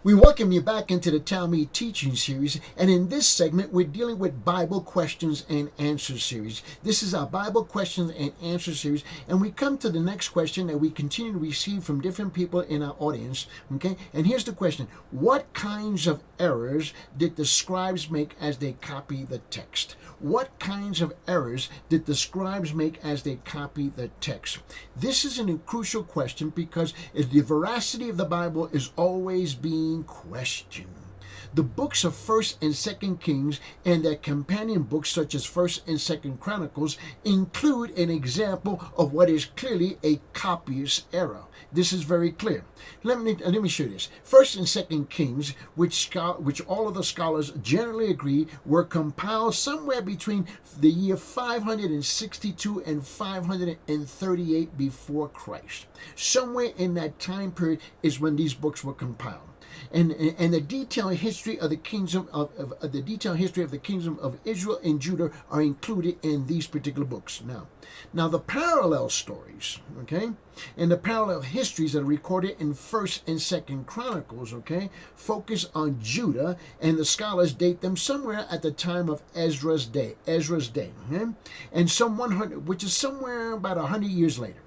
We welcome you back into the Talmud teaching series, and in this segment we're dealing with Bible questions and answers series. This is our Bible questions and answers series, and we come to the next question that we continue to receive from different people in our audience. Okay, and here's the question: what kinds of errors did the scribes make as they copy the text? What kinds of errors did the scribes make as they copy the text? This is a crucial question because the veracity of the Bible is always being questioned. The books of 1st and 2nd Kings and their companion books such as 1st and 2nd Chronicles include an example of what is clearly a copyist error. This is very clear. Let me show you this. 1st and 2nd Kings, which all of the scholars generally agree were compiled somewhere between the year 562 and 538 before Christ. Somewhere in that time period is when these books were compiled. And the detailed history of the kingdom of Israel and Judah are included in these particular books. Now the parallel stories, okay, and the parallel histories that are recorded in 1st and 2nd Chronicles, okay, focus on Judah, and the scholars date them somewhere at the time of Ezra's day, okay? And some 100, which is somewhere about 100 years later.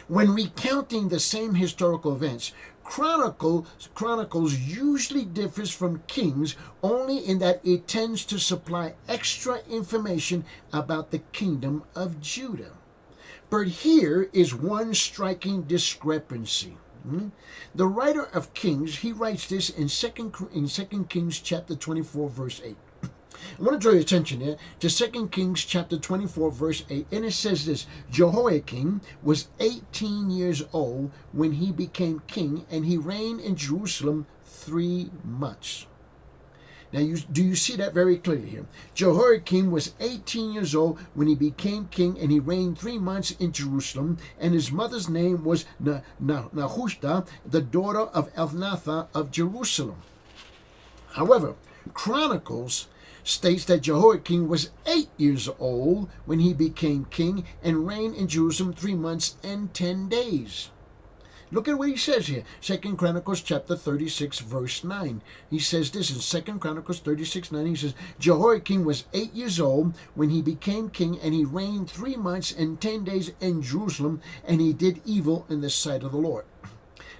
When recounting the same historical events, Chronicles usually differs from Kings only in that it tends to supply extra information about the kingdom of Judah. But here is one striking discrepancy. The writer of Kings, he writes this in 2 Kings chapter 24, verse 8. I want to draw your attention here to 2 Kings chapter 24, verse 8, and it says this: Jehovah was 18 years old when he became king, and he reigned in Jerusalem 3 months. Now, do you see that very clearly here? Jehoiakim was 18 years old when he became king, and he reigned 3 months in Jerusalem, and his mother's name was Nehushta, the daughter of Elnathah of Jerusalem. However, Chronicles states that Jehoiakim was 8 years old when he became king and reigned in Jerusalem 3 months and 10 days. Look at what he says here. 2 Chronicles chapter 36, verse 9. He says this in 2 Chronicles 36, 9. He says, Jehoiakim was 8 years old when he became king, and he reigned 3 months and 10 days in Jerusalem, and he did evil in the sight of the Lord.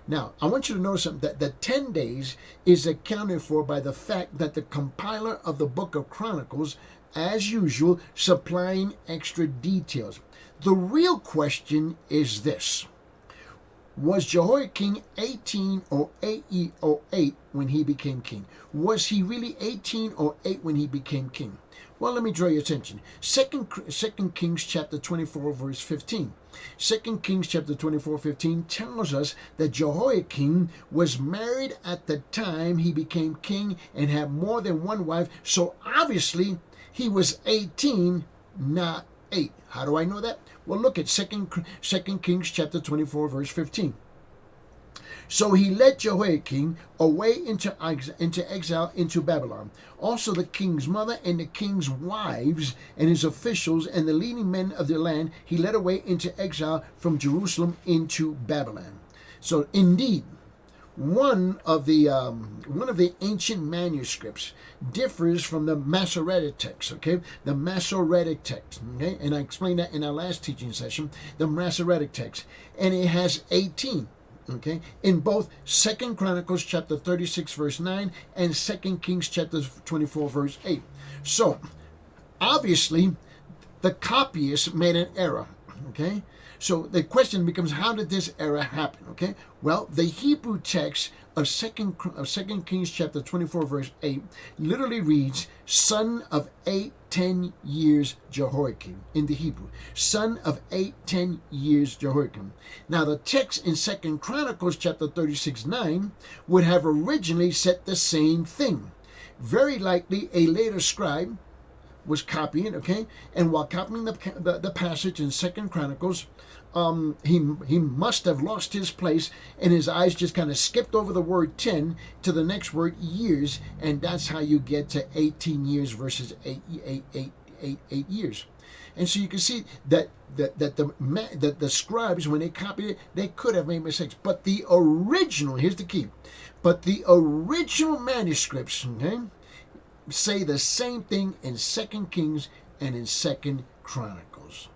Now, I want you to know something, that the 10 days is accounted for by the fact that the compiler of the book of Chronicles, as usual, supplying extra details. The real question is this: was Jehoiakim 18 or 8 when he became king? Was he really 18 or 8 when he became king? Well, let me draw your attention. 2 Kings chapter 24, verse 15. 2 Kings chapter 24, 15 tells us that Jehoiakim was married at the time he became king and had more than one wife. So obviously he was 18, not 8. How do I know that? Well, look at 2 Kings chapter 24, verse 15. So he led Jehoiakim away into exile into Babylon. Also the king's mother and the king's wives and his officials and the leading men of the land he led away into exile from Jerusalem into Babylon. So indeed, one of the ancient manuscripts differs from the Masoretic text, okay? The Masoretic text, okay? And I explained that in our last teaching session, the Masoretic text. And it has 18. Okay, in both 2 Chronicles chapter 36 verse 9 and 2 Kings chapter 24 verse 8. So, obviously, the copyist made an error. Okay, so the question becomes, how did this error happen? Okay, well, the Hebrew text of 2 Kings chapter 24 verse 8 literally reads, son of 10 years Jehoiakim in the Hebrew. Son of 10 years Jehoiakim. Now the text in 2 Chronicles chapter 36, 9 would have originally said the same thing. Very likely a later scribe was copying, okay? And while copying the passage in 2 Chronicles, he must have lost his place, and his eyes just kind of skipped over the word 10 to the next word years, and that's how you get to 18 years versus 8 years. And so you can see that the scribes, when they copied it, they could have made mistakes. But the original, here's the key, but the original manuscripts, okay, say the same thing in 2 Kings and in 2 Chronicles.